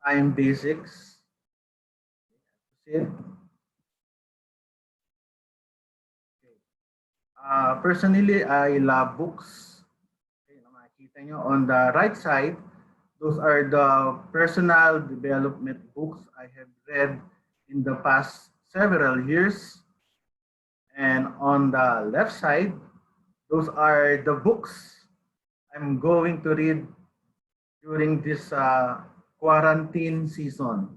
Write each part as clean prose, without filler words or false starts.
time basics. Okay. Personally, I love books. Okay, makikita nyo on the right side, those are the personal development books I have read in the past several years. And on the left side, those are the books I'm going to read during this quarantine season.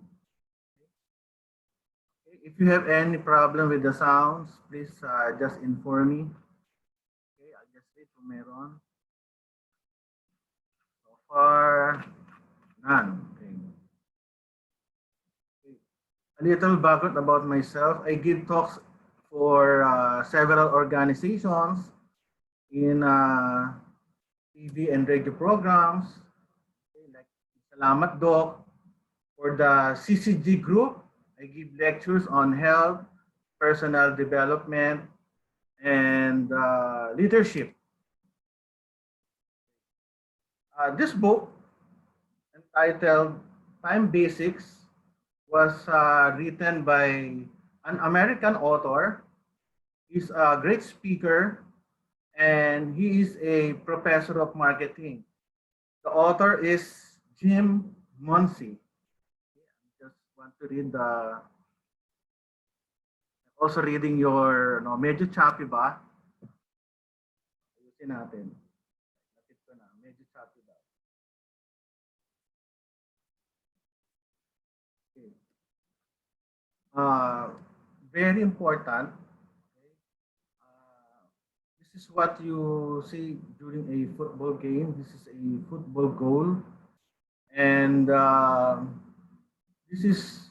Okay, if you have any problem with the sounds, please just inform me. Okay, I'll just read kung meron. So far, none. Okay. Okay. A little background about myself. I give talks for several organizations in TV and radio programs. Okay, like Salamat Doc. For the Syzygy group, I give lectures on health, personal development, and leadership. This book, entitled Time Basics, was written by an American author. He's a great speaker, and he is a professor of marketing. The author is Jim Muncy. Just want to read the, also reading your, no, medyo choppy ba? Ayusin natin. Nakit ko na, medyo choppy ba? Okay. Very important. Okay. This is what you see during a football game. This is a football goal. And this is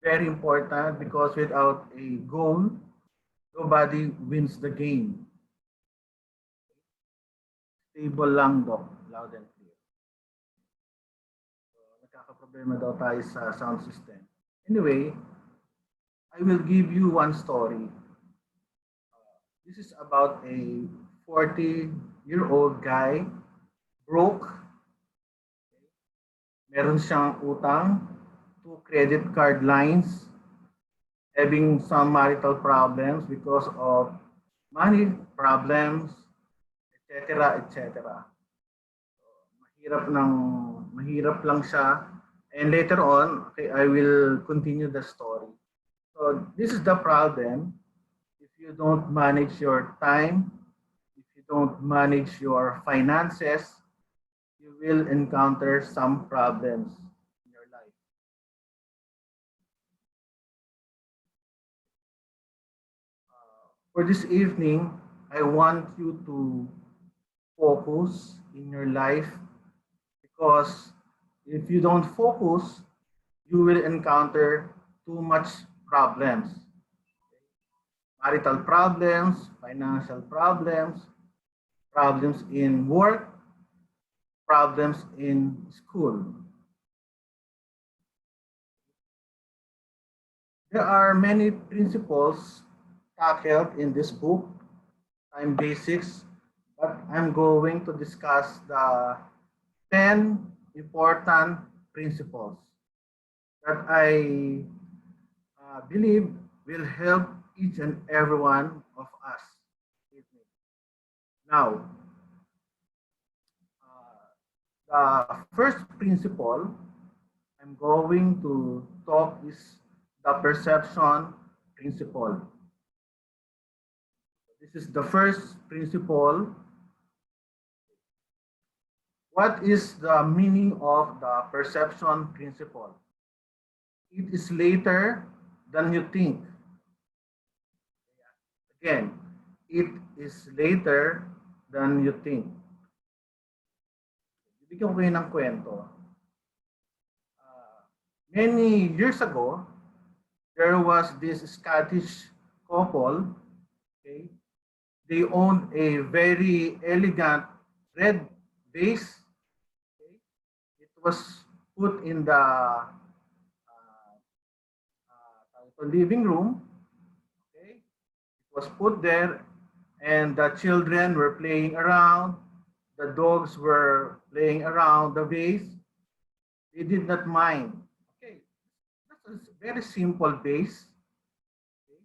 very important because without a goal, nobody wins the game. Stable lang, Doc. Loud and clear. So, nagkakaproblema daw tayo sa sound system. Anyway, I will give you one story. This is about a 40-year-old guy, broke. Meron siyang utang, 2 credit card lines, having some marital problems because of money problems, etc., etc. So, mahirap lang siya. And later on, okay, I will continue the story. So this is the problem. If you don't manage your time, if you don't manage your finances, you will encounter some problems in your life. For this evening, I want you to focus in your life, because if you don't focus, you will encounter too much problems. Marital problems, financial problems, problems in work, problems in school. There are many principles tackled in this book, Time Basics, but I'm going to discuss the 10 important principles that I believe will help each and every one of us. Now, the first principle I'm going to talk is the perception principle. This is the first principle. What is the meaning of the perception principle? It is later than you think. Again, it is later than you think. Bibigyan ko kayo ng kwento. Many years ago, there was this Scottish couple. Okay? They owned a very elegant red vase. Okay? It was put in the living room. Okay? It was put there, and the children were playing around. The dogs were playing around the vase. They did not mind. Okay, that's a very simple base. Okay?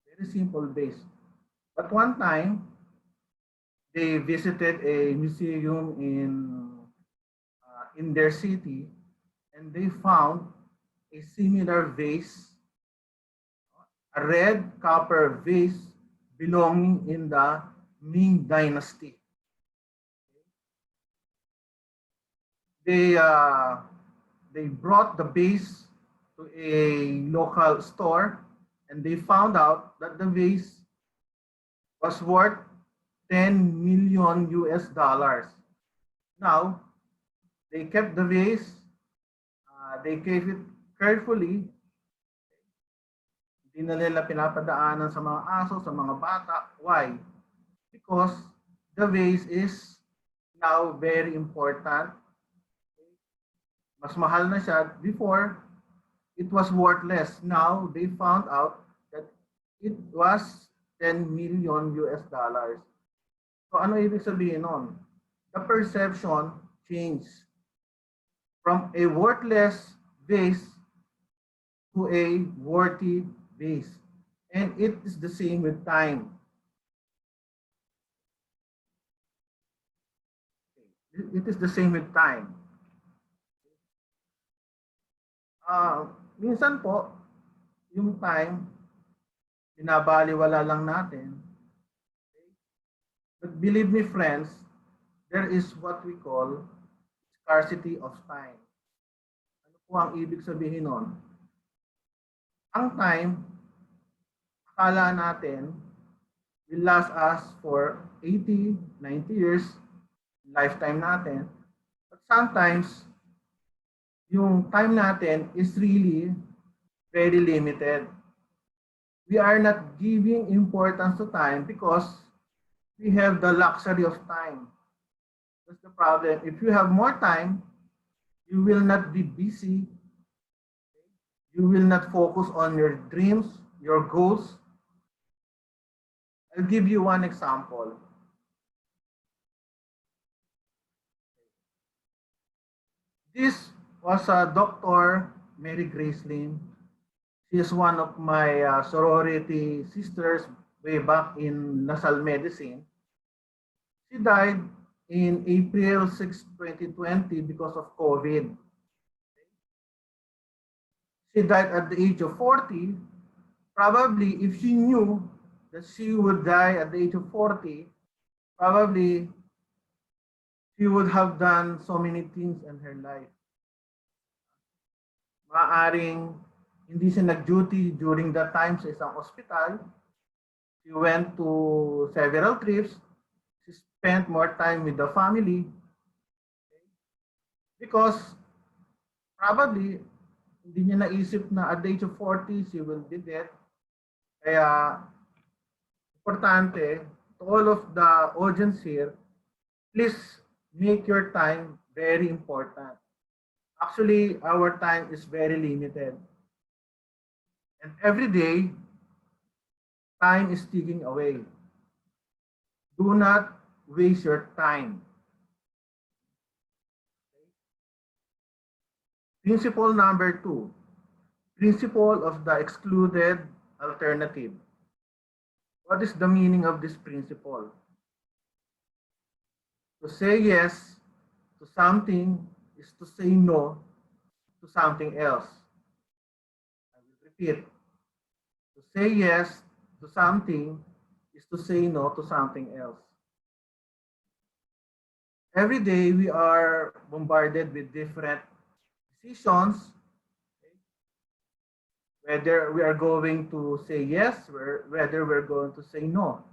Very simple base. But one time, they visited a museum in their city, and they found a similar vase, a red copper vase belonging in the Ming Dynasty. They they brought the vase to a local store, and they found out that the vase was worth 10 million US dollars. Now, they kept the vase, they kept it carefully. Hindi na nila pinapadaanan sa mga aso, sa mga bata. Why? Because the vase is now very important. Mas mahal na siya. Before, it was worthless. Now, they found out that it was 10 million US dollars. So ano ibig sabihin nun? The perception changed from a worthless vase to a worthy vase. And it is the same with time. It is the same with time. Minsan po, yung time, binabaliwala lang natin. But believe me, friends, there is what we call scarcity of time. Ano po ang ibig sabihin nun? Ang time, akala natin, will last us for 80, 90 years, lifetime natin. But sometimes, yung time natin is really very limited. We are not giving importance to time because we have the luxury of time. That's the problem. If you have more time, you will not be busy. You will not focus on your dreams, your goals. I'll give you one example. This was Dr. Mary Grace Lim. She is one of my sorority sisters way back in Lasal Medicine. She died in April 6, 2020 because of COVID. She died at the age of 40. Probably if she knew that she would die at the age of 40, probably she would have done so many things in her life. Maaring hindi siya nag-duty during that time sa isang ospital. She went to several trips. She spent more time with the family. Because probably hindi niya naisip na at the age of 40 she will be dead. Kaya importante to all of the audience here, please make your time very important. Actually, our time is very limited. And every day, time is ticking away. Do not waste your time. Principle number 2, principle of the excluded alternative. What is the meaning of this principle? To say yes to something is to say no to something else. I will repeat. To say yes to something is to say no to something else. Every day we are bombarded with different decisions, whether we are going to say yes, whether we're going to say no.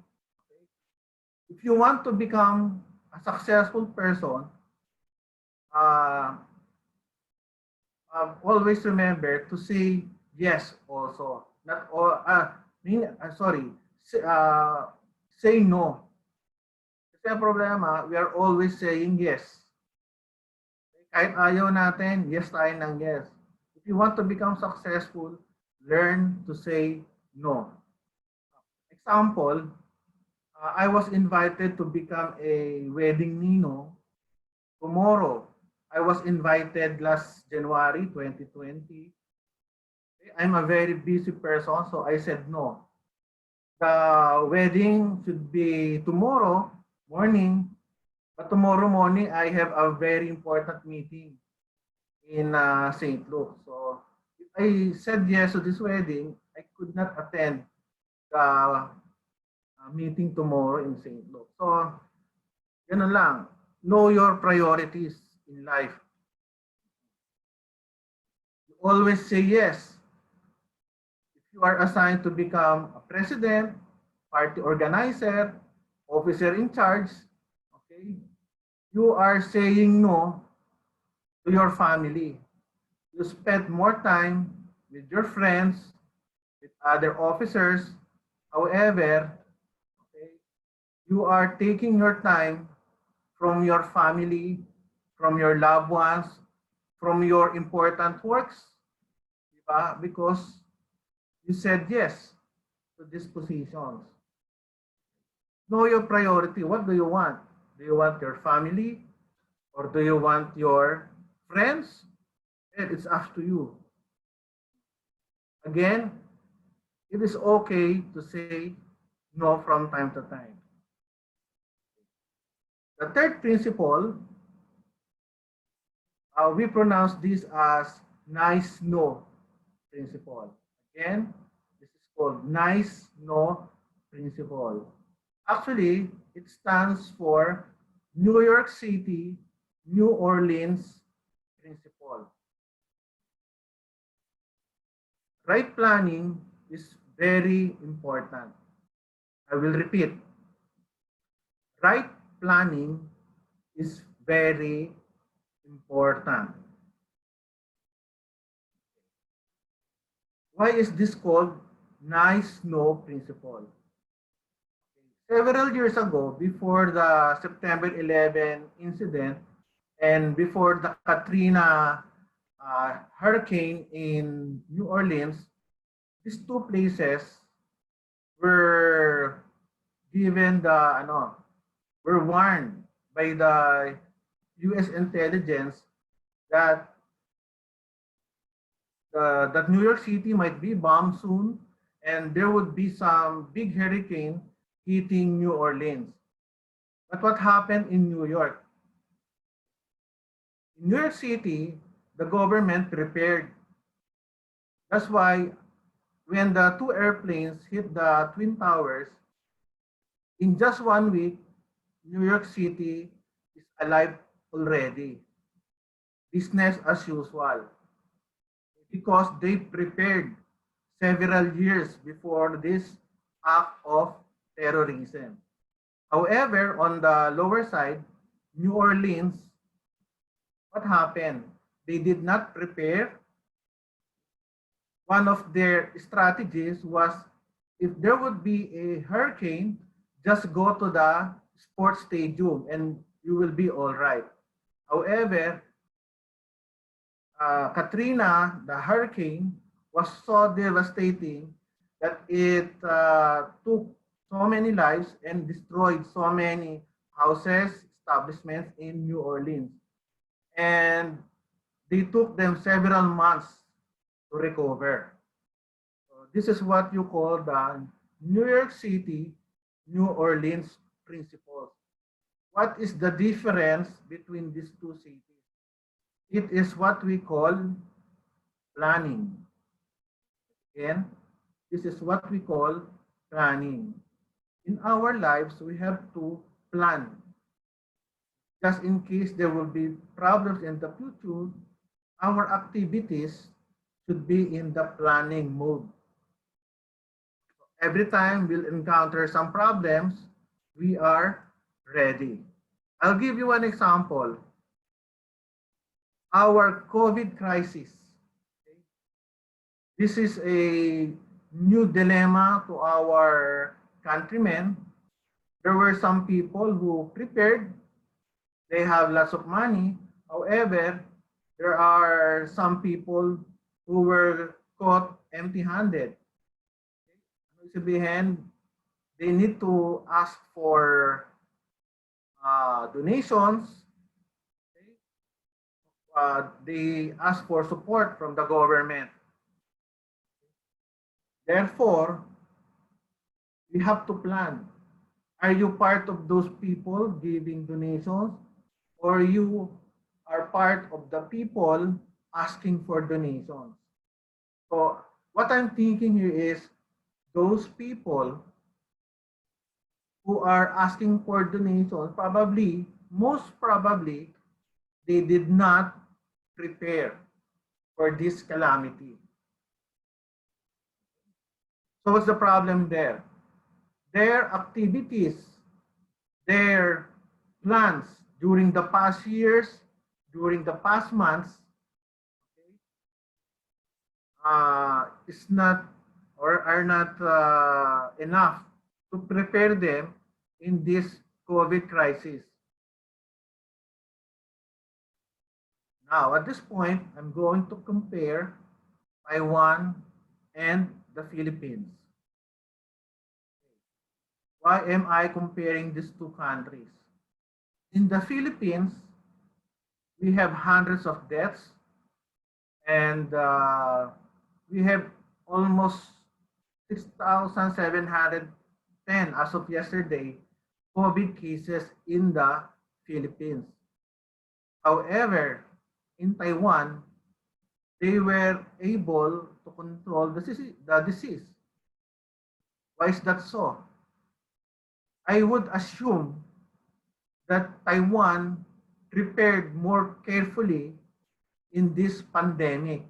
If you want to become a successful person, always remember to say yes also. Not all, say no. Kasi ang problema, we are always saying yes. Kahit ayaw natin, yes tayo ng yes. If you want to become successful, learn to say no. Example, I was invited to become a wedding ninong tomorrow. I was invited last January 2020. I'm a very busy person, so I said no. The wedding should be tomorrow morning, but tomorrow morning I have a very important meeting in St. Luke. So if I said yes to this wedding, I could not attend the meeting tomorrow in St. Luke. So, ganun lang. Know your priorities in life. You always say yes. If you are assigned to become a president, party organizer, officer in charge, okay, you are saying no to your family. You spend more time with your friends, with other officers. However, okay, you are taking your time from your family, from your loved ones, from your important works, diba? Because you said yes to these positions. Know your priority. What do you want? Do you want your family or do you want your friends? It's up to you. Again, it is okay to say no from time to time. The third principle, we pronounce this as nice no principle. Again, this is called nice no principle. Actually, it stands for New York City, New Orleans principle. Right planning is very important. I will repeat. Right planning is very important. Why is this called nice no principle? Several years ago, before the September 11 incident and before the Katrina hurricane in New Orleans, these two places were given were warned by the U.S. intelligence that that New York City might be bombed soon, and there would be some big hurricane hitting New Orleans. But what happened in New York? In New York City, the government prepared. That's why when the two airplanes hit the Twin Towers, in just 1 week, New York City is alive already. Business as usual. Because they prepared several years before this act of terrorism. However, on the lower side, New Orleans, what happened? They did not prepare. One of their strategies was if there would be a hurricane, just go to the sports stadium and you will be all right. However, Katrina, the hurricane, was so devastating that it took so many lives and destroyed so many houses, establishments in New Orleans. And they took them several months to recover. So this is what you call the New York City, New Orleans principles. What is the difference between these two cities? It is what we call planning. Again, this is what we call planning. In our lives, we have to plan. Just in case there will be problems in the future, our activities should be in the planning mode. Every time we'll encounter some problems, we are ready. I'll give you an example. Our COVID crisis. Okay? This is a new dilemma to our countrymen. There were some people who prepared. They have lots of money. However, there are some people who were caught empty-handed. Sabihin, they need to ask for donations. Okay? they ask for support from the government. Therefore, we have to plan. Are you part of those people giving donations, or you are part of the people asking for donations? So what I'm thinking here is those people who are asking for donations, probably, most probably, they did not prepare for this calamity. So what's the problem there? Their activities, their plans during the past years, during the past months, is not or are not enough to prepare them in this COVID crisis. Now, at this point, I'm going to compare Taiwan and the Philippines. Why am I comparing these two countries? In the Philippines, we have hundreds of deaths, and we have almost 6,710 as of yesterday COVID cases in the Philippines. However, in Taiwan, they were able to control the disease. Why is that so? I would assume that Taiwan prepared more carefully in this pandemic,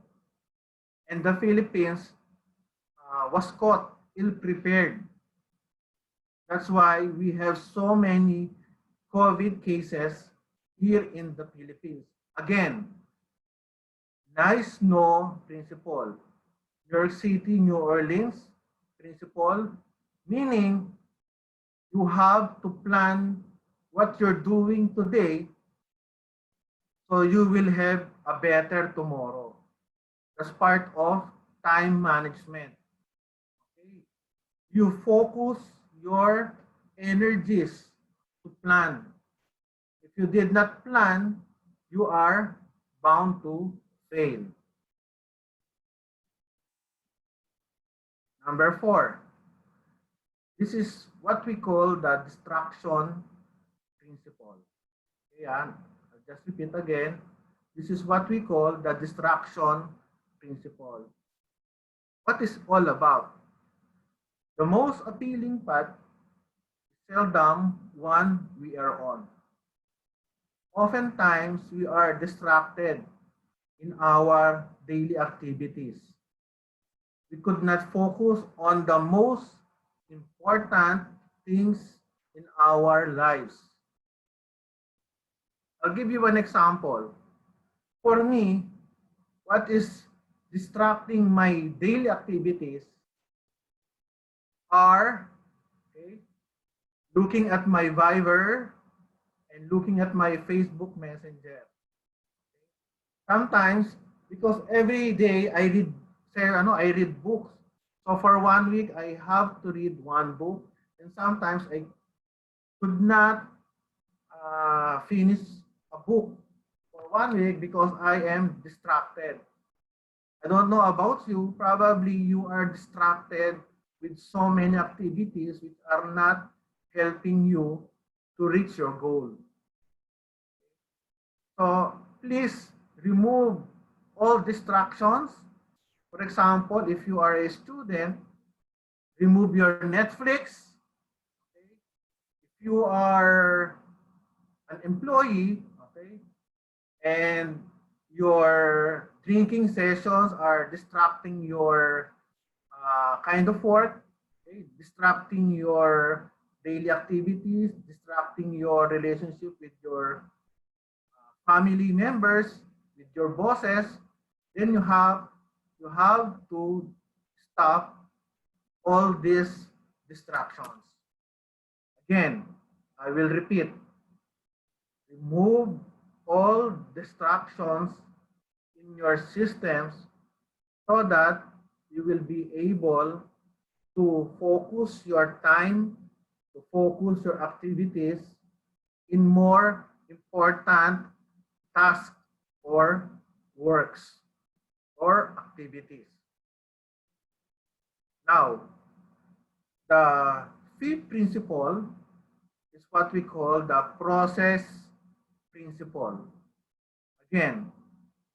and the Philippines was caught ill-prepared. That's why we have so many COVID cases here in the Philippines. Again, NYCNO principle, New York City, New Orleans principle, meaning you have to plan what you're doing today so you will have a better tomorrow. That's part of time management. Okay? You focus your energies to plan. If you did not plan, you are bound to fail. Number 4, this is what we call the distraction principle. Okay, I'll just repeat again. This is what we call the distraction principle. What is all about? The most appealing path is seldom one we are on. Oftentimes, we are distracted in our daily activities. We could not focus on the most important things in our lives. I'll give you an example. For me, what is distracting my daily activities are looking at my Viber and looking at my Facebook Messenger. Sometimes, because every day I read books. So for 1 week, I have to read one book, and sometimes I could not finish a book for 1 week because I am distracted. I don't know about you. Probably you are distracted with so many activities which are not helping you to reach your goal. So please remove all distractions. For example, if you are a student, remove your Netflix. Okay? If you are an employee, okay, and your drinking sessions are distracting your kind of work, okay, distracting your daily activities, distracting your relationship with your family members, with your bosses, then you have to stop all these distractions. Again, I will repeat. Remove all distractions in your systems so that you will be able to focus your time, to focus your activities in more important tasks or works or activities. Now, the fifth principle is what we call the process principle. Again,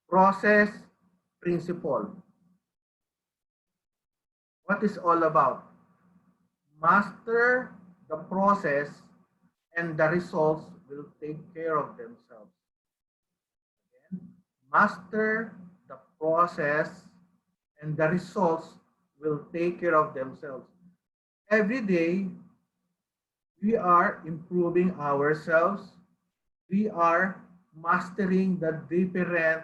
process principle. What is all about? Master the process and the results will take care of themselves. Again, master the process and the results will take care of themselves. Every day, we are improving ourselves. We are mastering the different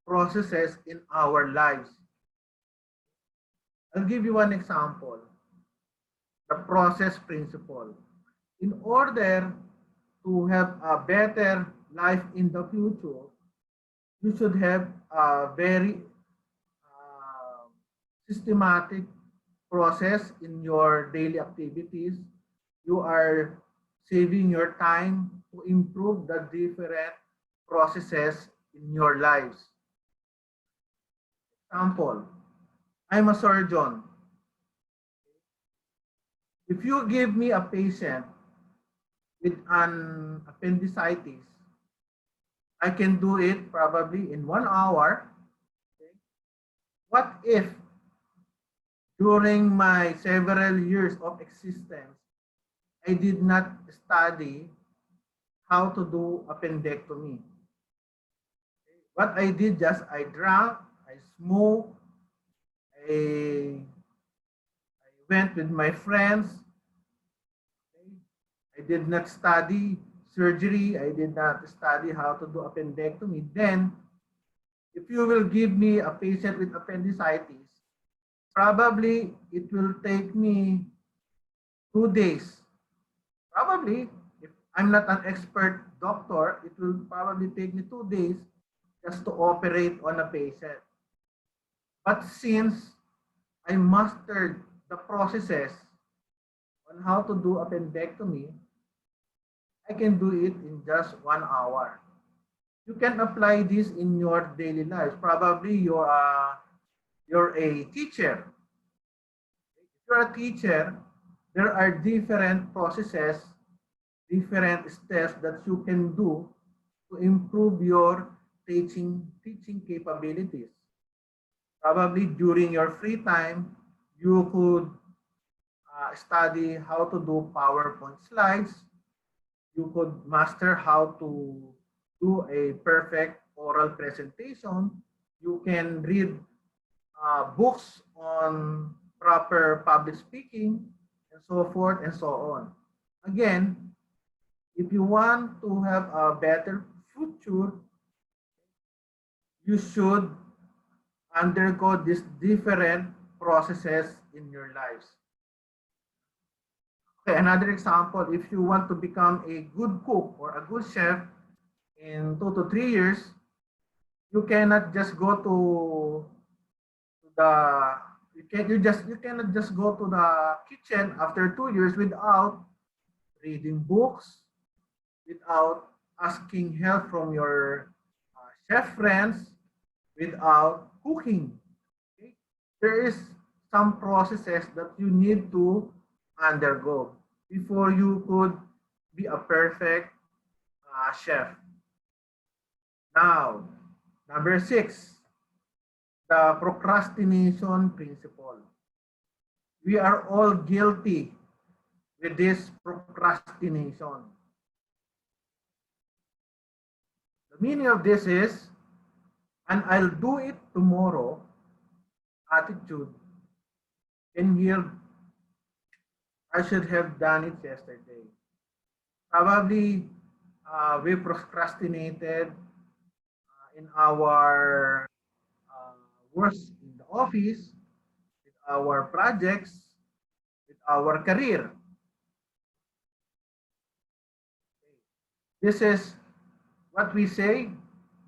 processes in our lives. I'll give you one example, the process principle. In order to have a better life in the future, you should have a very systematic process in your daily activities. You are saving your time to improve the different processes in your lives. Example, I'm a surgeon. If you give me a patient with an appendicitis, I can do it probably in 1 hour. Okay? What if during my several years of existence, I did not study how to do appendectomy? Okay? What I did just, I drank, I smoked, I went with my friends. Okay? I did not study surgery. I did not study how to do appendectomy. Then, if you will give me a patient with appendicitis, probably it will take me 2 days. Probably, if I'm not an expert doctor, it will probably take me 2 days just to operate on a patient. But since I mastered the processes on how to do appendectomy, I can do it in just 1 hour. You can apply this in your daily life. Probably you're a teacher. If you're a teacher, there are different processes, different steps that you can do to improve your teaching capabilities. Probably during your free time, you could study how to do PowerPoint slides. You could master how to do a perfect oral presentation. You can read books on proper public speaking and so forth and so on. Again, if you want to have a better future, you should undergo these different processes in your lives. Okay, another example, if you want to become a good cook or a good chef in 2 to 3 years, you cannot just go to the you cannot just go to the kitchen after 2 years without reading books, without asking help from your chef friends, without cooking. Okay? There is some processes that you need to undergo before you could be a perfect chef. Now, number 6, the procrastination principle. We are all guilty with this procrastination. The meaning of this is, and I'll do it tomorrow, attitude can yield, I should have done it yesterday. Probably we procrastinated in our works in the office, with our projects, with our career. This is what we say,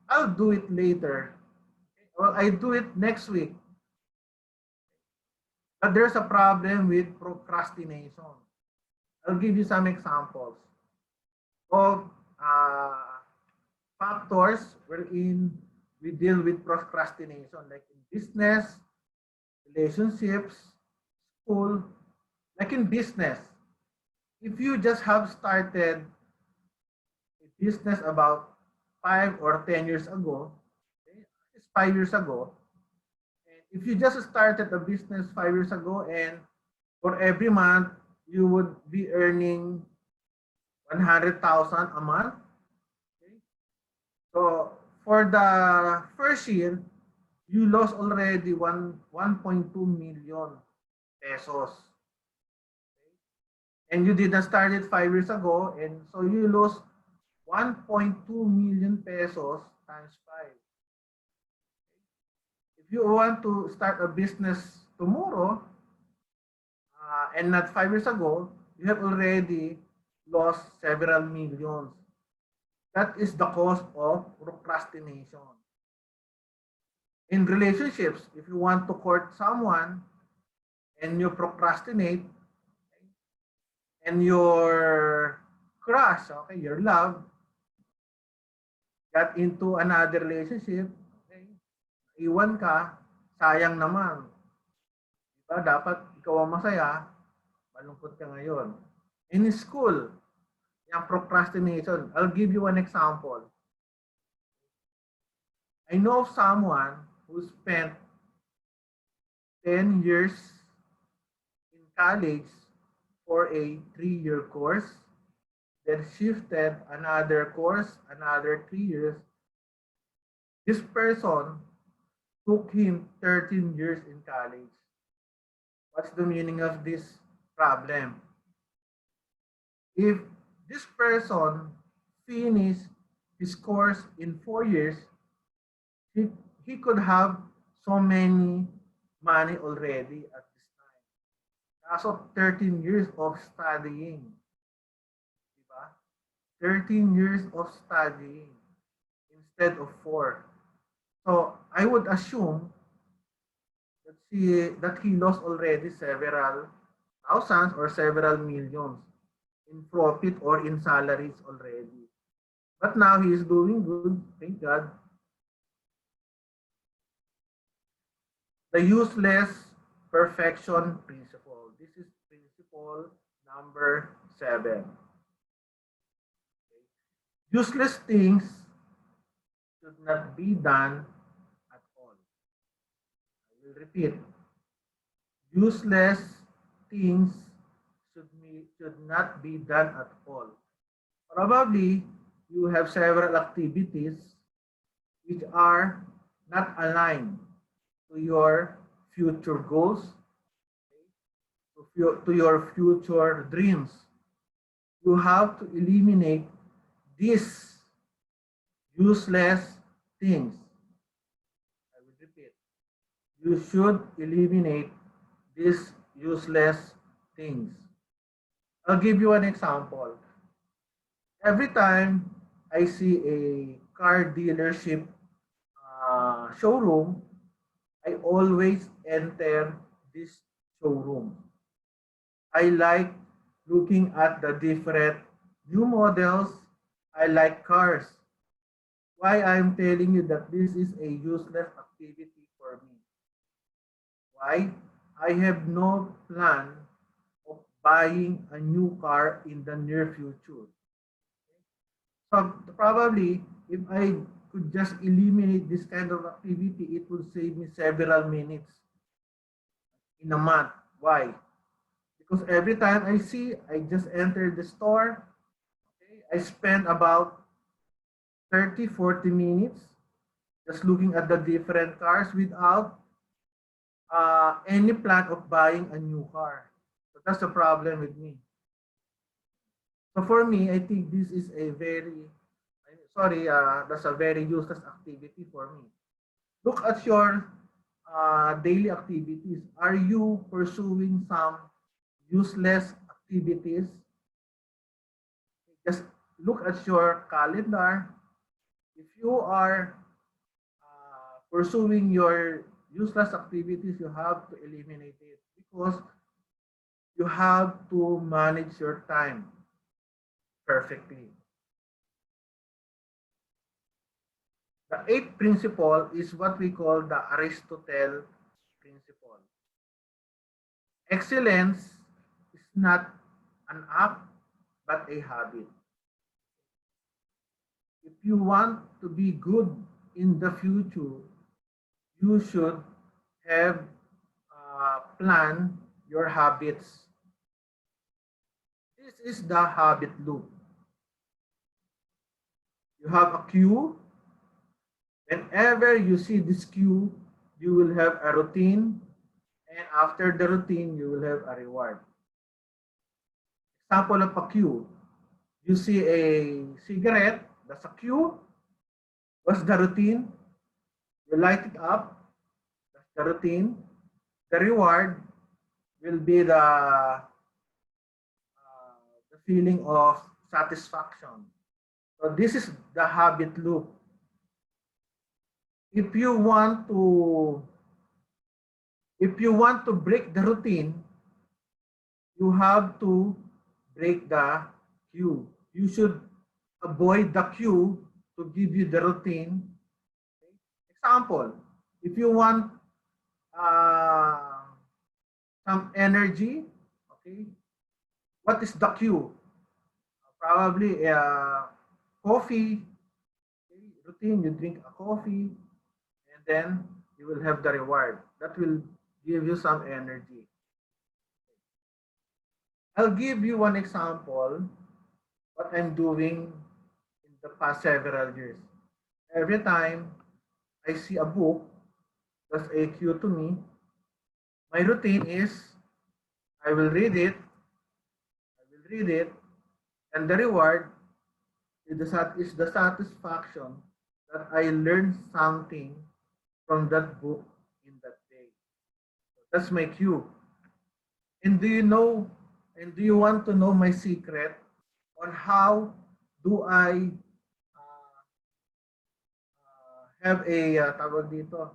I'll do it later. Well, I do it next week. But there's a problem with procrastination. I'll give you some examples of factors wherein we deal with procrastination, like in business, relationships, school, like in business. If you just have started a business about 5 or 10 years ago, okay, it's 5 years ago, and if you just started a business 5 years ago and for every month you would be earning 100,000 a month, okay? So for the first year, you lost already 1.2 million pesos. Okay? And you didn't start it 5 years ago, and so you lost 1.2 million pesos times 5. If you want to start a business tomorrow, and not 5 years ago, you have already lost several millions. That is the cost of procrastination. In relationships, if you want to court someone and you procrastinate, okay, and your crush, okay, your love, got into another relationship, okay, iwan ka, sayang naman. Diba? Dapat ikaw ang masaya, malungkot ka ngayon. In school, yung procrastination, I'll give you an example. I know of someone who spent 10 years in college for a 3-year course, then shifted another course, another 3 years. This person took him 13 years in college. What's the meaning of this problem? If this person finished his course in 4 years, he could have so many money already at this time. Kaso 13 years of studying. Diba? 13 years of studying instead of 4. So I would assume that he lost already several thousands or several millions in profit or in salaries already. But now he is doing good, thank God. The useless perfection principle. This is principle number 7. Okay. Useless things should not be done at all. I will repeat. Useless things should not be done at all. Probably you have several activities which are not aligned to your future goals, to your future dreams. You have to eliminate these useless things. I will repeat. You should eliminate these useless things. I'll give you an example. Every time I see a car dealership showroom, I always enter this showroom. I like looking at the different new models. I like cars. Why I'm telling you that this is a useless activity for me? Why? I have no plan of buying a new car in the near future. So probably if I could just eliminate this kind of activity, it would save me several minutes in a month. Why? Because every time I see, I just enter the store, okay, I spend about 30-40 minutes just looking at the different cars without any plan of buying a new car. So that's the problem with me. So for me, I think this is a that's a very useless activity for me. Look at your daily activities. Are you pursuing some useless activities? Just look at your calendar. If you are pursuing your useless activities, you have to eliminate it because you have to manage your time perfectly. The eighth principle is what we call the Aristotle principle. Excellence is not an act, but a habit. If you want to be good in the future, you should have plan your habits. This is the habit loop. You have a cue. Whenever you see this cue, you will have a routine, and after the routine, you will have a reward. Example of a cue. You see a cigarette, that's a cue. What's the routine? You light it up, that's the routine. The reward will be the feeling of satisfaction. So this is the habit loop. If you want to break the routine, you have to break the cue. You should avoid the cue to give you the routine. Example, if you want some energy, okay, what is the cue? Probably coffee, okay, routine, you drink a coffee, and then you will have the reward. That will give you some energy. I'll give you one example, what I'm doing in the past several years. Every time I see a book, that's a cue to me, my routine is I will read it, and the reward is the satisfaction that I learned something from that book in that day. That's my cue. And do you want to know my secret on how do I have a tawag dito,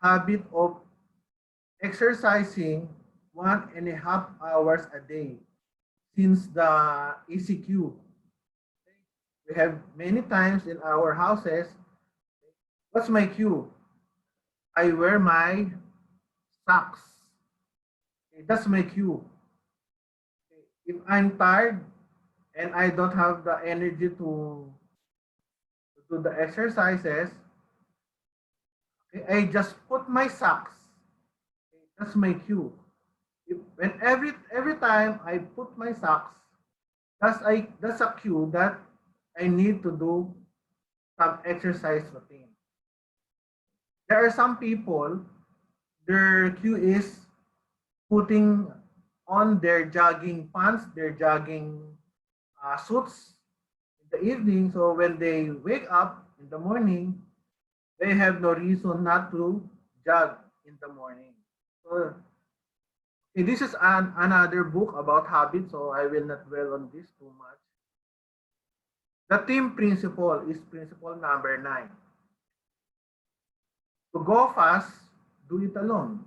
habit of exercising 1.5 hours a day since the ECQ. We have many times in our houses. What's my cue? I wear my socks. Okay, that's my cue. Okay, if I'm tired and I don't have the energy to do the exercises, okay, I just put my socks. Okay, that's my cue. When every time I put my socks, that's a cue that I need to do some exercise routine. There are some people, their cue is putting on their jogging pants, their jogging suits in the evening. So when they wake up in the morning, they have no reason not to jog in the morning. So this is another book about habits, so I will not dwell on this too much. The team principle is principle number 9. To go fast, do it alone.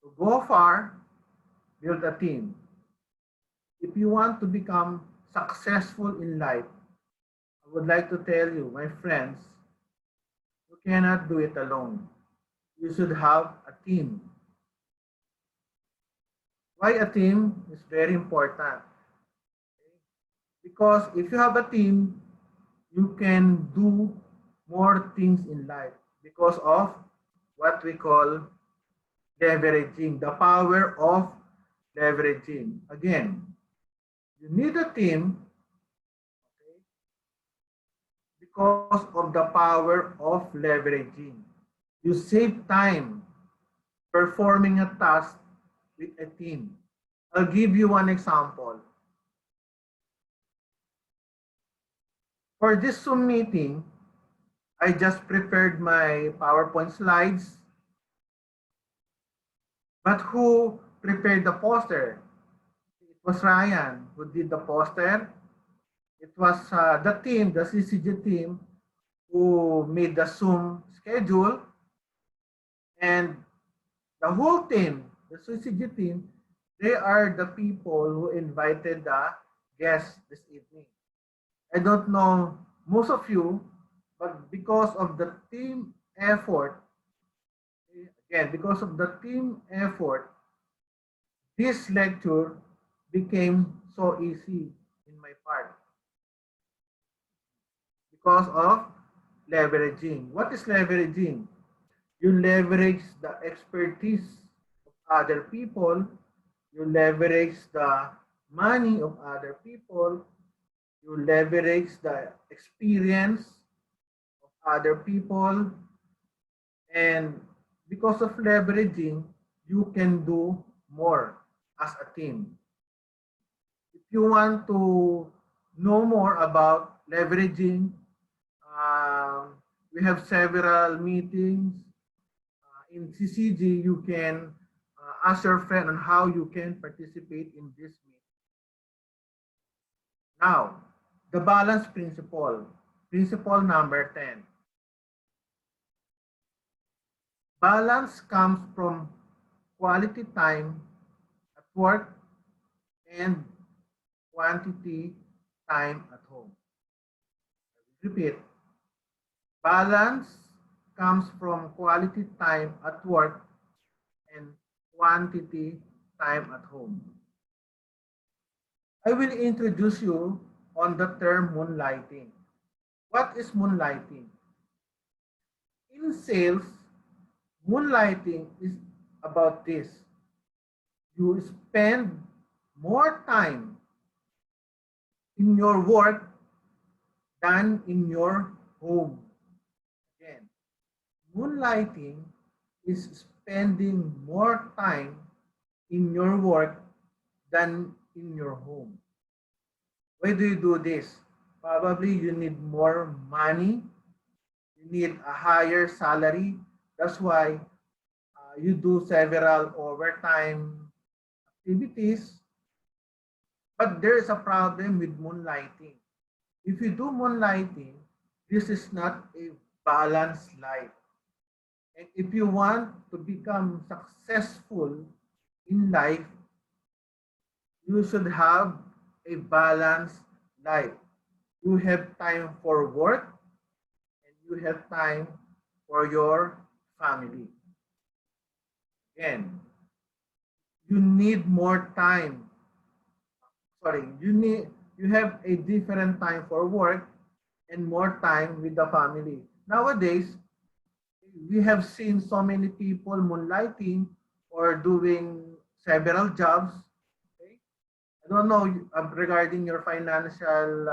To go far, build a team. If you want to become successful in life, I would like to tell you, my friends, you cannot do it alone. You should have a team. Why a team is very important? Because if you have a team, you can do more things in life because of what we call leveraging, the power of leveraging. Again, you need a team, okay, because of the power of leveraging. You save time performing a task with a team. I'll give you one example. For this Zoom meeting, I just prepared my PowerPoint slides. But who prepared the poster? It was Ryan who did the poster. It was the team, the Syzygy team, who made the Zoom schedule. And the whole team, the Syzygy team, they are the people who invited the guests this evening. I don't know, most of you, But because of the team effort, again, because of the team effort, this lecture became so easy in my part because of leveraging. What is leveraging? You leverage the expertise of other people, you leverage the money of other people, you leverage the experience of other people, and because of leveraging, you can do more as a team. If you want to know more about leveraging, we have several meetings. In Syzygy, you can ask your friend on how you can participate in this meeting. Now, the balance principle, principle number 10. Balance comes from quality time at work and quantity time at home. Repeat. Balance comes from quality time at work and quantity time at home. I will introduce you on the term moonlighting. What is moonlighting? In sales, moonlighting is about this. You spend more time in your work than in your home. Again, moonlighting is spending more time in your work than in your home. Why do you do this? Probably you need more money, you need a higher salary. That's why you do several overtime activities. But there is a problem with moonlighting. If you do moonlighting, this is not a balanced life. And if you want to become successful in life, you should have a balanced life. You have time for work and you have time for your family. Again, you need more time. Sorry, you have a different time for work and more time with the family. Nowadays, we have seen so many people moonlighting or doing several jobs. Okay? I don't know regarding your financial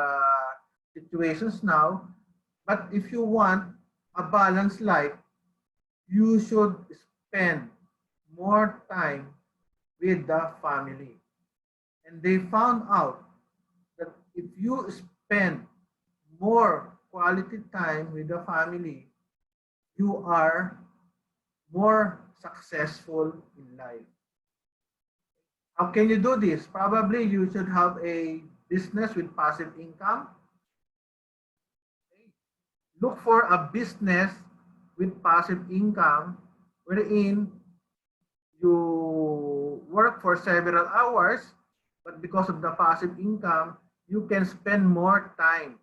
situations now, but if you want a balanced life, you should spend more time with the family. And they found out that if you spend more quality time with the family, you are more successful in life. How can you do this? Probably you should have a business with passive income. Look for a business with passive income wherein you work for several hours, but because of the passive income, you can spend more time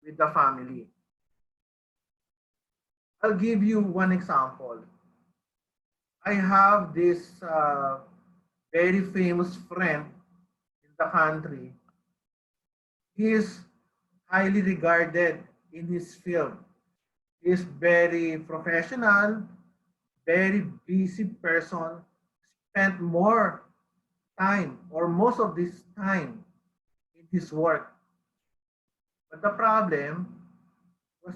with the family. I'll give you one example. I have this very famous friend in the country. He is highly regarded in his field. He is very professional, very busy person, spent more time or most of this time in his work. But the problem was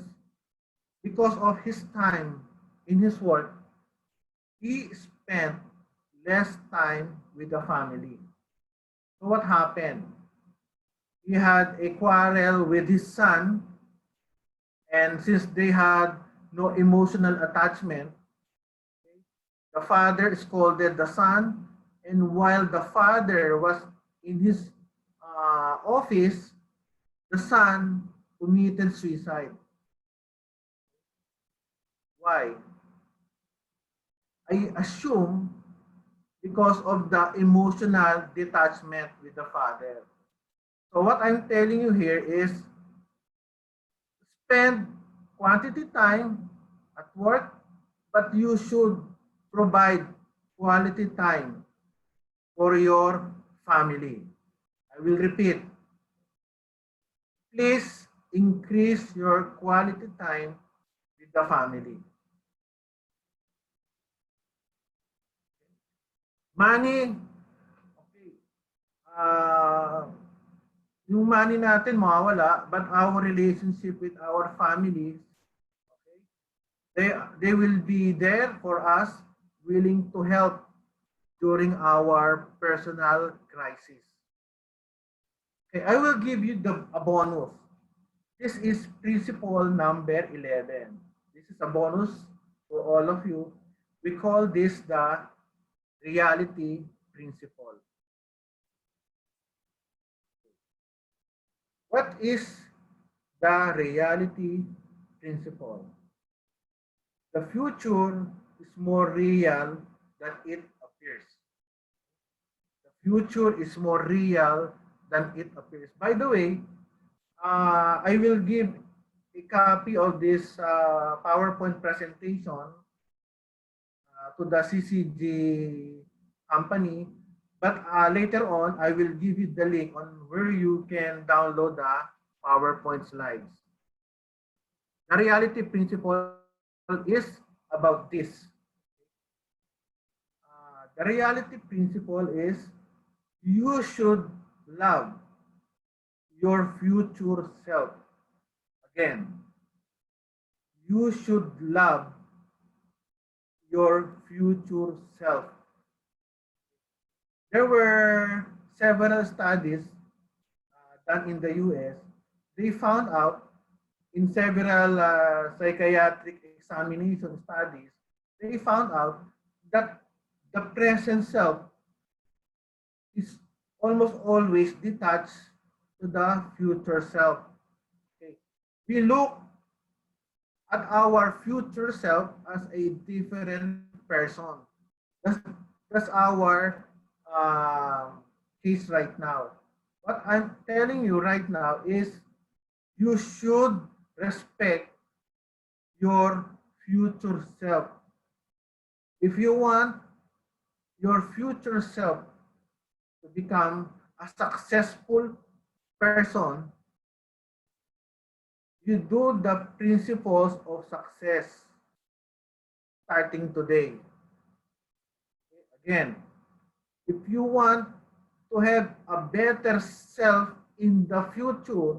because of his time in his work, he spent less time with the family. So what happened? He had a quarrel with his son, and since they had no emotional attachment, the father scolded the son, and while the father was in his office, the son committed suicide. Why? I assume because of the emotional detachment with the father. So what I'm telling you here is spend quantity time at work, but you should provide quality time for your family. I will repeat. Please increase your quality time with the family. Money, okay. Yung money natin mawawala, but our relationship with our families, okay, they will be there for us, willing to help during our personal crisis. Okay, I will give you a bonus. This is principle number 11. This is a bonus for all of you. We call this the reality principle. What is the reality principle? The future is more real than it appears. The future is more real than it appears. By the way, I will give a copy of this PowerPoint presentation to the Syzygy company, but later on, I will give you the link on where you can download the PowerPoint slides. The reality principle is about this. The reality principle is you should love your future self. Again, you should love your future self. There were several studies done in the US. They found out in several psychiatric examination studies, they found out that the present self is almost always detached to the future self. Okay. We look at our future self as a different person. That's our case right now. What I'm telling you right now is you should respect your future self. If you want your future self to become a successful person, you do the principles of success starting today. Again, if you want to have a better self in the future,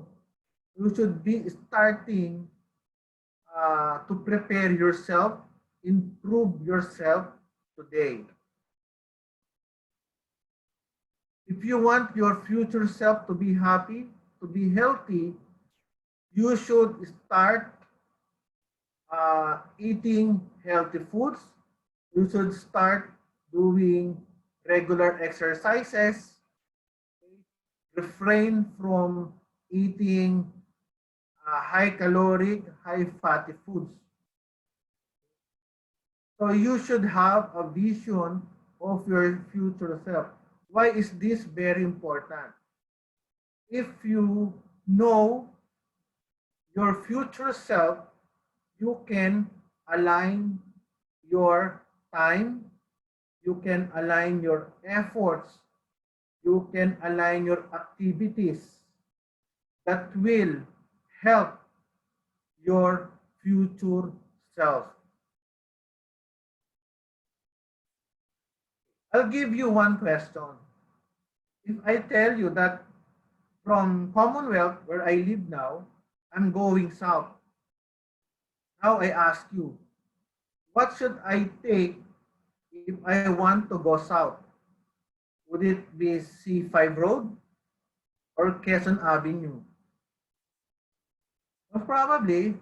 you should be starting to prepare yourself, improve yourself today. If you want your future self to be happy, to be healthy, you should start eating healthy foods. You should start doing regular exercises. Refrain from eating high caloric, high fatty foods. So you should have a vision of your future self. Why is this very important? If you know your future self, you can align your time, you can align your efforts, you can align your activities that will help your future self. I'll give you one question. If I tell you that from Commonwealth, where I live now, I'm going south. Now I ask you, what should I take if I want to go south? Would it be C5 Road or Quezon Avenue? Well, probably,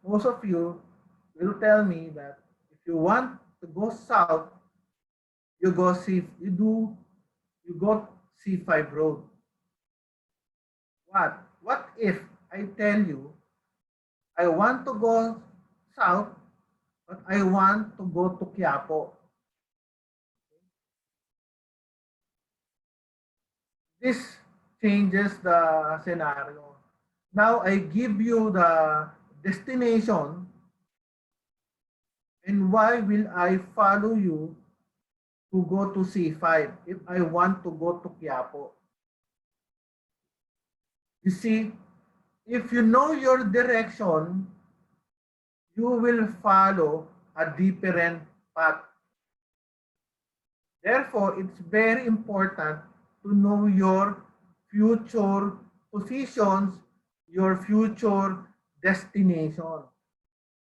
most of you will tell me that if you want to go south, you go C5 Road. What if I tell you I want to go south, but I want to go to Quiapo? This changes the scenario. Now I give you destination, and why will I follow you to go to C5 if I want to go to Quiapo? You see, if you know your direction, you will follow a different path. Therefore, it's very important to know your future positions, your future destination.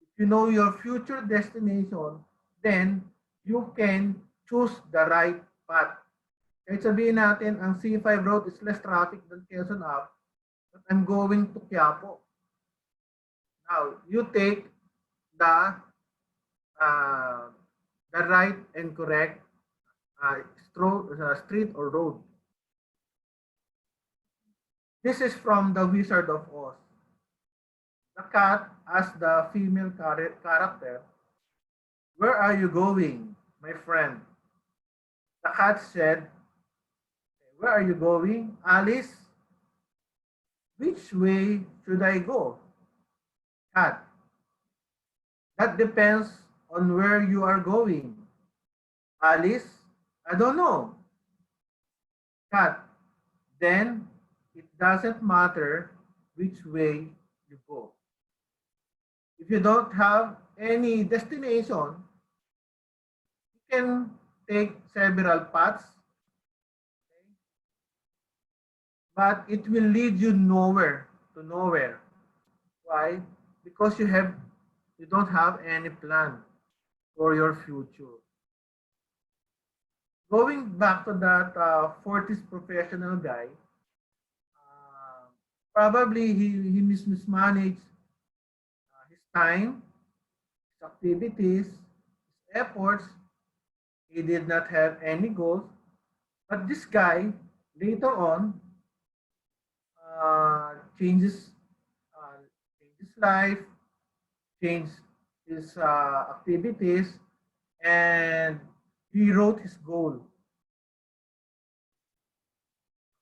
If you know your future destination, then you can choose the right path. Kahit sabihin natin, ang C5 road is less traffic than Quezon Ave, but I'm going to Quiapo. Now, you take the uh, the right and correct street or road. This is from the Wizard of Oz. The cat asked the female character, "Where are you going, my friend?" The cat said, "Where are you going, Alice? Which way should I go?" Cat, "That depends on where you are going." Alice, "I don't know." Cat, "Then it doesn't matter which way you go. If you don't have any destination, you can take several paths, but it will lead you nowhere to nowhere. Why? Because you don't have any plan for your future. Going back to that 40s professional guy, probably he mismanaged his time, his activities, his efforts. He did not have any goals. But this guy, later on, changes his life, changed his activities, and he wrote his goal.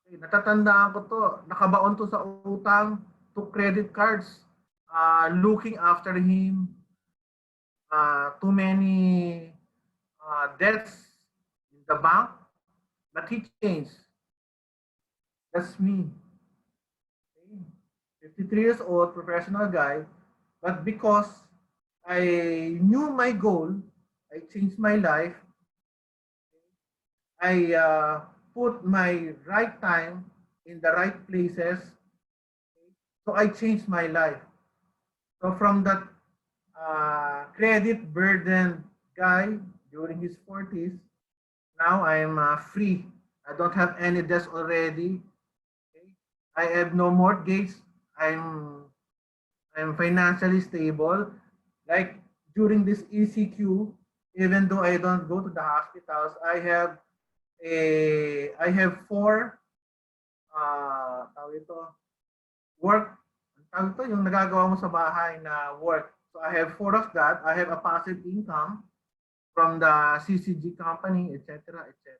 Okay, natatandaan ko to, nakabaon to sa utang, to credit cards, looking after him, too many debts in the bank, but he changed. That's me. Okay. 53 years old, professional guy, but because I knew my goal, I changed my life. I put my right time in the right places. So I changed my life. So from that credit burdened guy during his 40s, now I'm free. I don't have any debts already. Okay? I have no mortgage. I'm financially stable. Like during this ECQ, even though I don't go to the hospitals, I have four work, yung nagagawa mo sa bahay na work. So I have four of that. I have a passive income from the Syzygy company, etc., etc.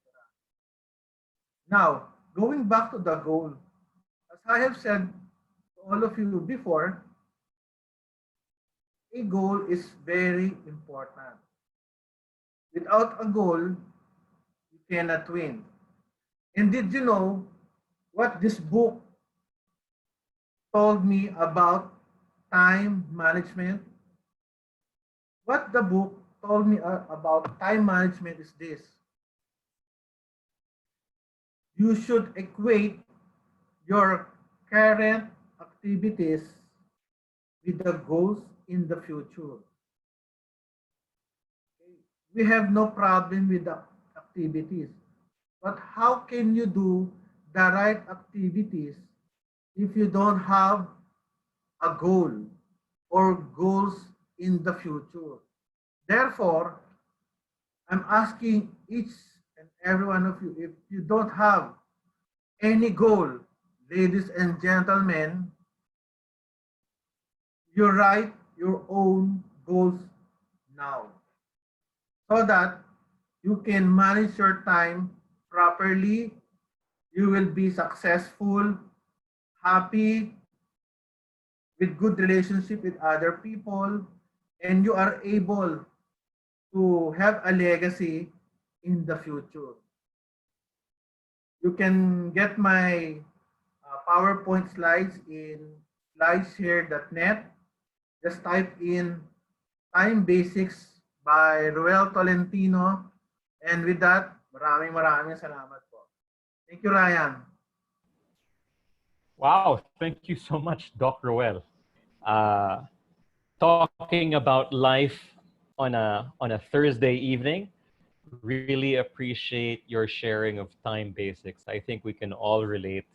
Now, going back to the goal, as I have said to all of you before, a goal is very important. Without a goal, you cannot win. And did you know what this book told me about time management? What the book told me about time management is this. You should equate your current activities with the goals in the future. We have no problem with the activities, but how can you do the right activities if you don't have a goal or goals in the future? Therefore, I'm asking each and every one of you, if you don't have any goal, ladies and gentlemen, you write your own goals now so that you can manage your time properly. You will be successful, happy, with good relationship with other people, and you are able to have a legacy in the future. You can get my PowerPoint slides in slideshare.net. Just type in Time Basics by Roel Tolentino. And with that, maraming salamat po. Thank you, Ryan. Wow, thank you so much, Doc Roel. Talking about life on a Thursday evening, really appreciate your sharing of time basics. I think we can all relate,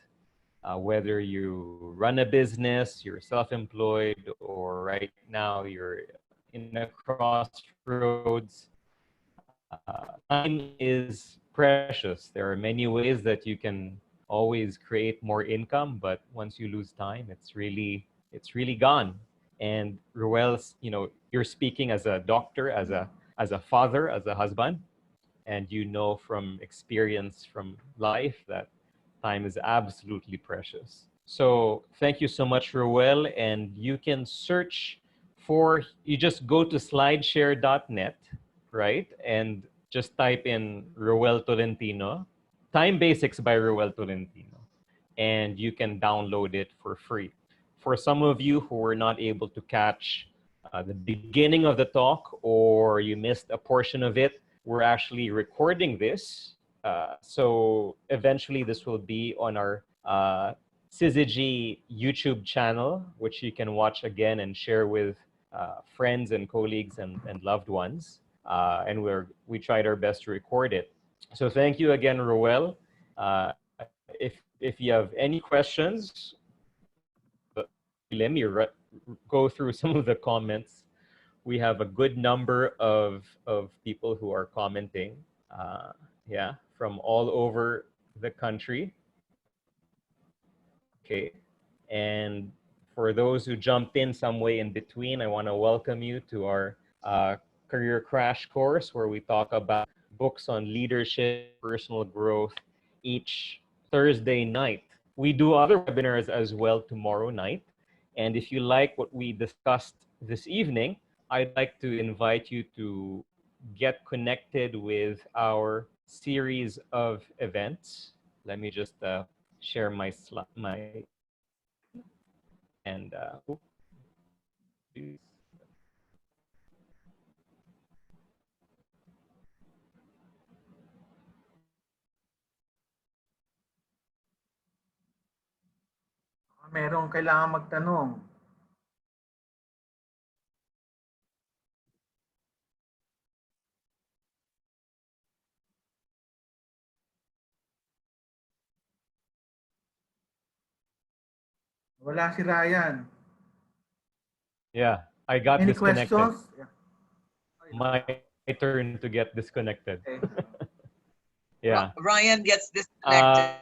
whether you run a business, you're self-employed, or right now you're in a crossroads. Time is precious. There are many ways that you can always create more income, but once you lose time, it's really gone. And Ruel's, you know, you're speaking as a doctor, as a father, as a husband, and you know from experience from life that time is absolutely precious. So thank you so much, Ruel. And you can search for, you just go to slideshare.net, right? And just type in Roel Tolentino, Time Basics by Roel Tolentino, and you can download it for free. For some of you who were not able to catch the beginning of the talk, or you missed a portion of it, we're actually recording this. So eventually this will be on our Syzygy YouTube channel, which you can watch again and share with friends and colleagues and loved ones. And we tried our best to record it. So thank you again, Roel. If you have any questions, let me go through some of the comments. We have a good number of people who are commenting, yeah, from all over the country. Okay, and for those who jumped in some way in between, I want to welcome you to our career crash course, where we talk about books on leadership, personal growth each Thursday night. We do other webinars as well tomorrow night. And if you like what we discussed this evening, I'd like to invite you to get connected with our series of events. Let me just share my and Merong kailangan magtanong. Wala si Ryan. yeah, I got Any disconnected. questions? Yeah. My turn to get disconnected. Okay. Yeah. Ryan gets disconnected.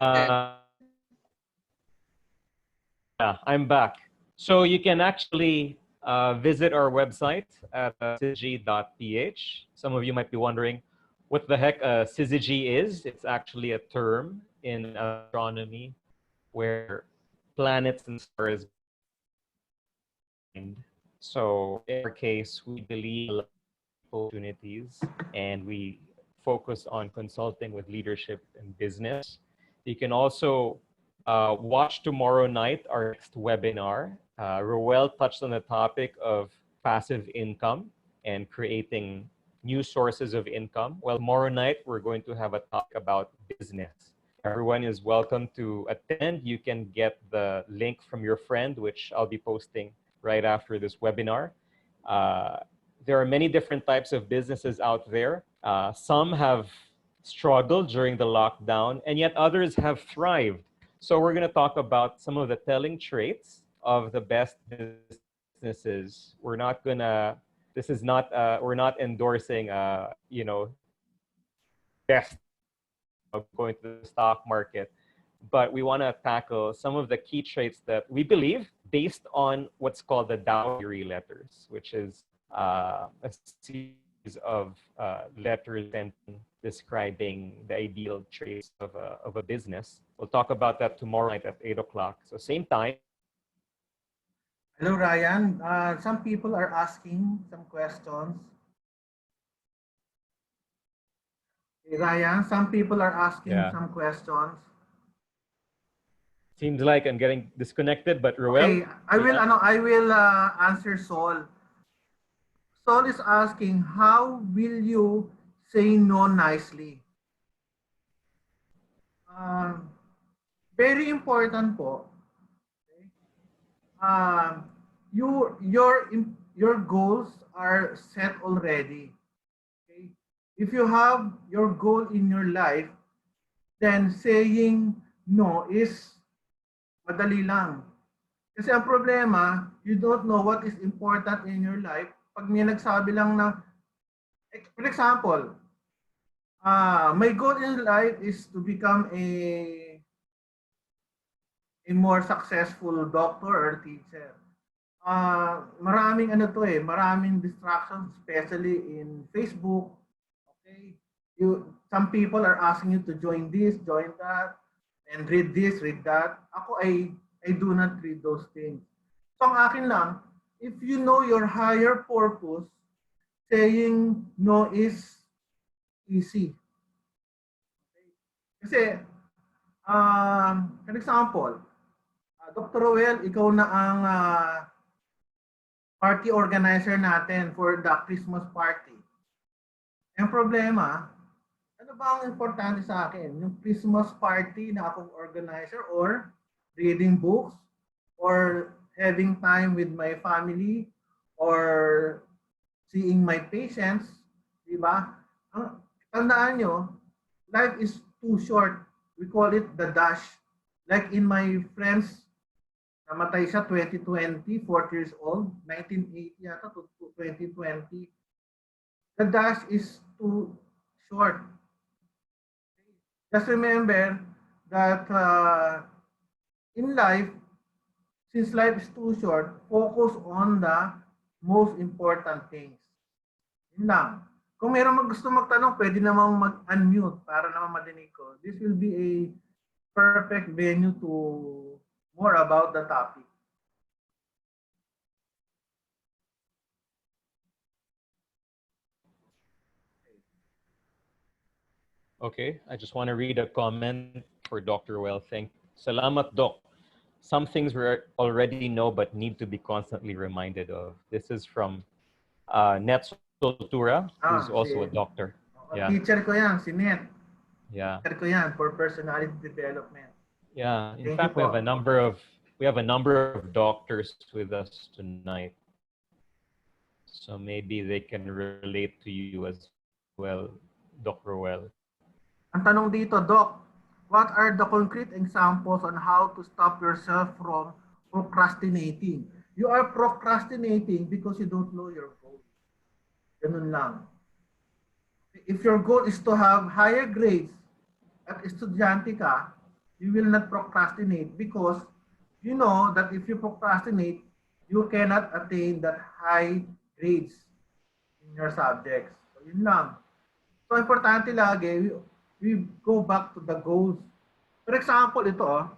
Yeah, I'm back. So you can actually visit our website at syzygy.ph. Some of you might be wondering what the heck Syzygy is. It's actually a term in astronomy where planets and stars. So in our case, we believe a lot of opportunities, and we focus on consulting with leadership and business. You can also watch tomorrow night our next webinar. Roel touched on the topic of passive income and creating new sources of income. Well, tomorrow night, we're going to have a talk about business. Everyone is welcome to attend. You can get the link from your friend, which I'll be posting right after this webinar. There are many different types of businesses out there. Some have struggled during the lockdown, and yet others have thrived. So we're going to talk about some of the telling traits of the best businesses. We're not going to, this is not, we're not endorsing, you know, best of going to the stock market, but we want to tackle some of the key traits that we believe based on what's called the Dowry letters, which is a series of letters and describing the ideal traits of a business. We'll talk about that tomorrow night at 8 o'clock. So same time. Hello, Ryan. Some people are asking some questions. Hey, Ryan, some people are asking Yeah. some questions. Seems like I'm getting disconnected, but Roel, Okay, I will, yeah. I will answer Saul. Saul is asking, how will you say no nicely? Um, Very important po. Okay? Your goals are set already. Okay? If you have your goal in your life, then saying no is madali lang. Kasi ang problema, you don't know what is important in your life. Pag may nagsabi lang na, for example, my goal in life is to become a more successful doctor or teacher. Maraming ano to maraming distractions, especially in Facebook. Okay, some people are asking you to join this, join that, and read this, read that. Ako I do not read those things. So ang akin lang, if you know your higher purpose, saying no is easy. Okay? Kasi, for example, Dr. Roel, ikaw na ang party organizer natin for the Christmas party. Ang problema, ano ba ang importante sa akin? Yung Christmas party na akong organizer or reading books or having time with my family or seeing my patients, di ba? Ang tandaan nyo, life is too short. We call it the dash. Like in my friends, namatay siya 2020, 40 years old, 1980 yata to 2020. The dash is too short. Just remember that in life, since life is too short, focus on the most important things. Yun lang. Kung mayroong gusto magtanong, pwede namang mag-unmute para naman madinig ko. This will be a perfect venue to more about the topic. Okay, I just want to read a comment for Dr. Well. Salamat, Doc. Some things we already know but need to be constantly reminded of. This is from Net Soltura, who's also a doctor. Yeah. Teacher ko yan, si Net. Yeah. Teacher ko yan for personality development. Yeah. In fact, we have a number of doctors with us tonight. So maybe they can relate to you as well, Dr. Well. Ang tanong dito, Doc, what are the concrete examples on how to stop yourself from procrastinating? You are procrastinating because you don't know your goal. Ganun lang. If your goal is to have higher grades at estudyante ka, you will not procrastinate because you know that if you procrastinate, you cannot attain that high grades in your subjects. So, yun lang. So, importante lagi, we go back to the goals. For example, ito,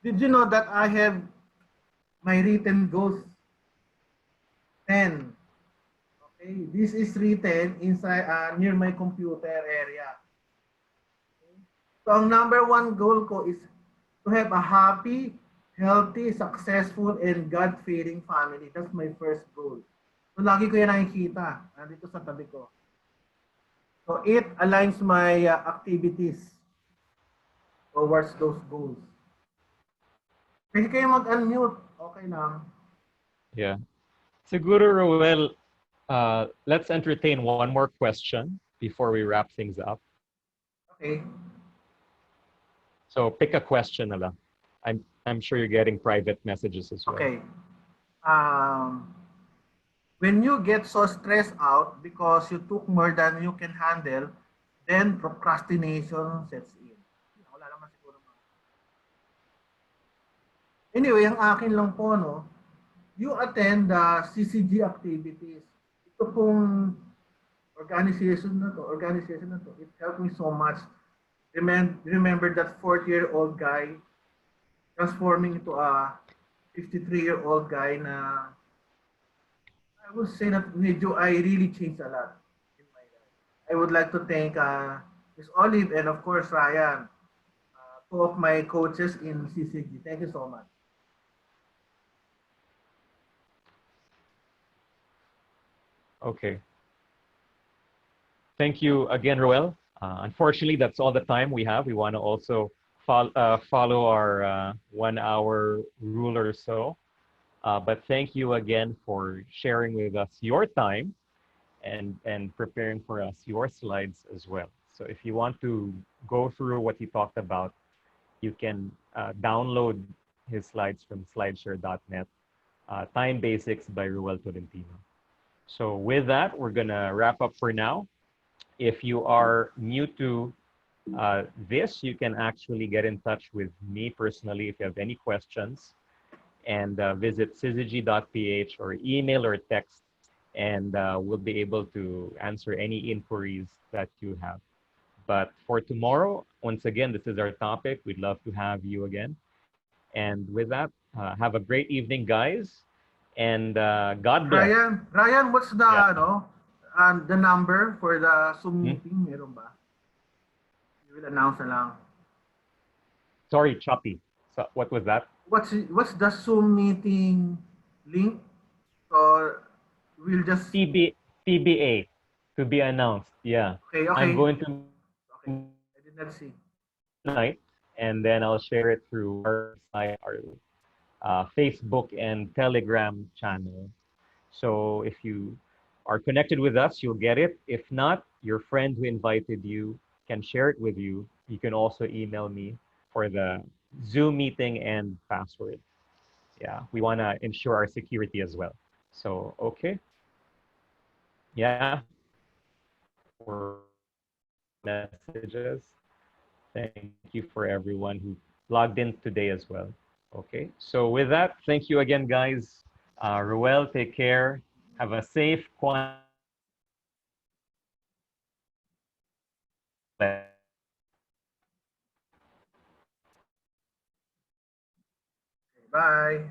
did you know that I have my written goals? 10. Okay, this is written inside near my computer area. Okay. So, ang number one goal ko is to have a happy, healthy, successful, and God-fearing family. That's my first goal. So, lagi ko yan nakikita. Dito sa tabi ko. So it aligns my activities towards those goals. Pwede kayo mag-unmute. Okay lang. Yeah. Siguro, Roel, let's entertain one more question before we wrap things up. Okay. So pick a question na lang. I'm sure you're getting private messages as well. Okay. When you get so stressed out because you took more than you can handle, then procrastination sets in. Wala naman siguro. Anyway, ang akin lang po, no, you attend the Syzygy activities. Ito pong organization na to, it helped me so much. Remember that 40-year-old guy transforming into a 53-year-old guy na I would say that medyo I really changed a lot in my life. I would like to thank Miss Olive and of course Ryan, two of my coaches in CCG. Thank you so much. Okay. Thank you again, Roel. Unfortunately, that's all the time we have. We want to also follow our 1 hour rule or so. But thank you again for sharing with us your time and preparing for us your slides as well. So if you want to go through what he talked about, you can download his slides from slideshare.net. Time Basics by Roel Tolentino. So with that, we're going to wrap up for now. If you are new to this, you can actually get in touch with me personally if you have any questions, and visit syzygy.ph or email or text, and we'll be able to answer any inquiries that you have. But for tomorrow, once again, this is our topic. We'd love to have you again. And with that, have a great evening, guys, and God bless. Ryan, what's the Yeah. the number for the Zoom Hmm? meeting? Meron ba? You will announce na lang. Sorry, choppy. So what was that? What's the Zoom meeting link? Or we'll just TBA, to be announced. Yeah. okay, I'm okay. going to Okay. I did not see. tonight, and then I'll share it through our site, our Facebook and Telegram channel. So if you are connected with us, you'll get it. If not, your friend who invited you can share it with you. You can also email me for the Zoom meeting and password. Yeah, we want to ensure our security as well. So, okay. Yeah. For messages. Thank you for everyone who logged in today as well. Okay. So with that, thank you again, guys. Roel, take care. Have a safe, quiet. Bye.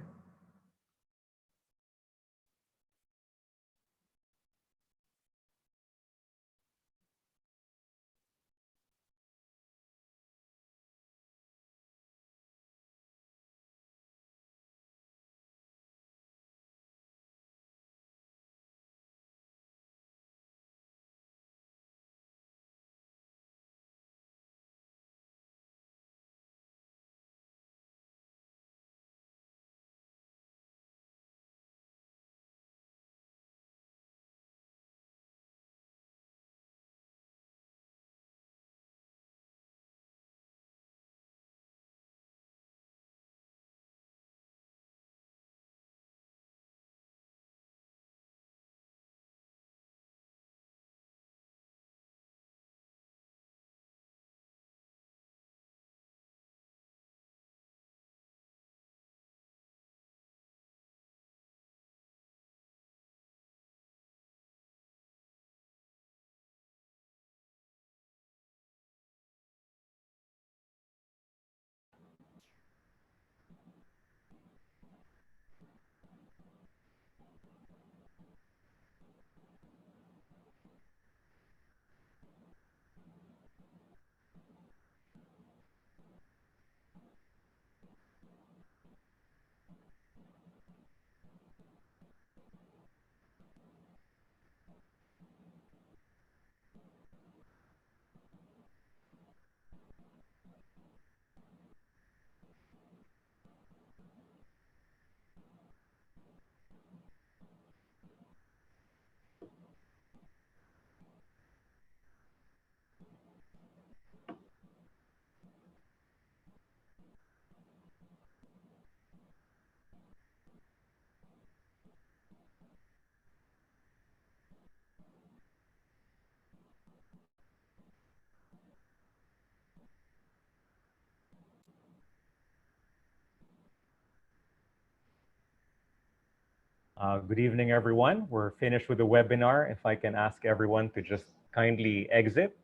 Good evening, everyone. We're finished with the webinar. If I can ask everyone to just kindly exit,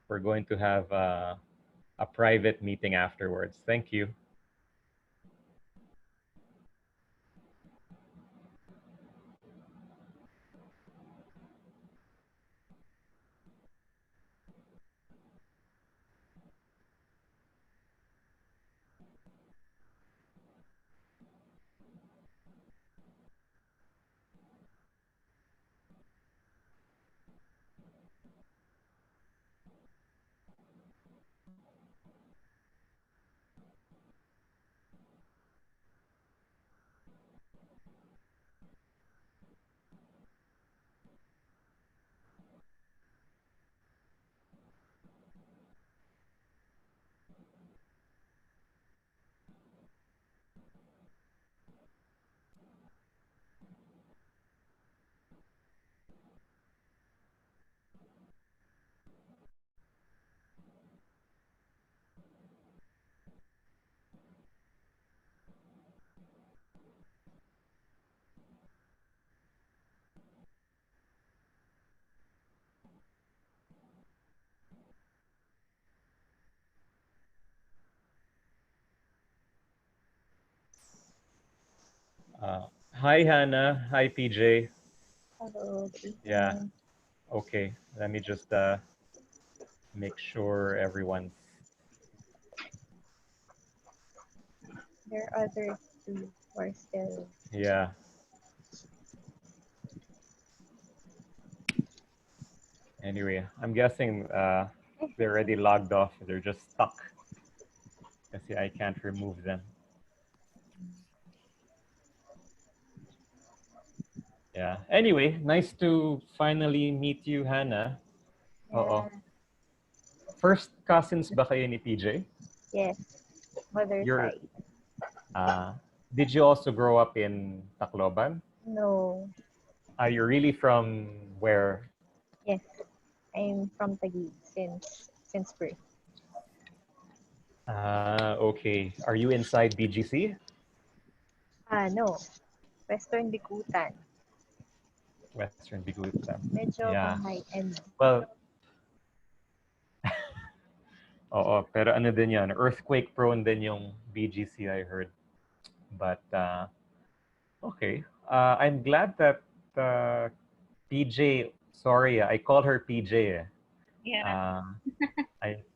we're going to have a private meeting afterwards. Thank you. Hi, Hannah. Hi, PJ. Hello. Yeah. Okay. Let me just make sure everyone's. There are others too who are still. Yeah. Anyway, I'm guessing they're already logged off. They're just stuck. See, I can't remove them. Yeah. Anyway, nice to finally meet you, Hannah. Oo. First cousins ba kayo ni PJ? Yes. Mother's You're, side. did you also grow up in Tacloban? No. Are you really from where? Yes. I'm from Taguig since birth. Okay. Are you inside BGC? No. Western Bikutan. Western Bigutan. Medyo Yeah. pang high-end. Well, oo, pero ano din yan, earthquake prone din yung BGC, I heard. But, okay. I'm glad that PJ, sorry, I call her PJ. Yeah.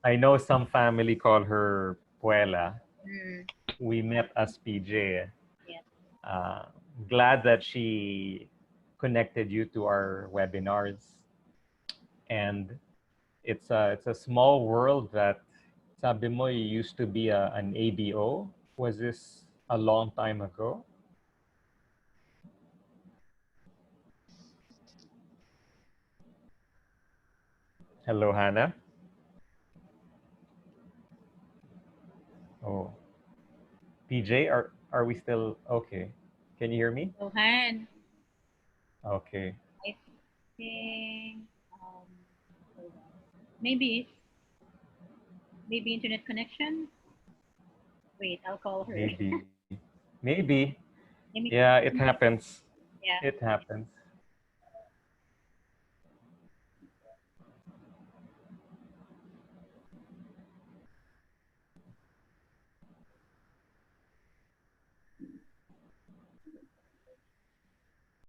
I know some family call her Puela. Mm. We met as PJ. Yeah. Glad that she connected you to our webinars. And it's a small world that sabi mo you used to be an ABO. Was this a long time ago? Hello, Hannah. Oh, PJ, are we still okay? Can you hear me? Johan, Okay. I think hold on. Maybe internet connection. Wait, I'll call her. Maybe. Maybe. Let me- Yeah, it happens. Yeah. It happens.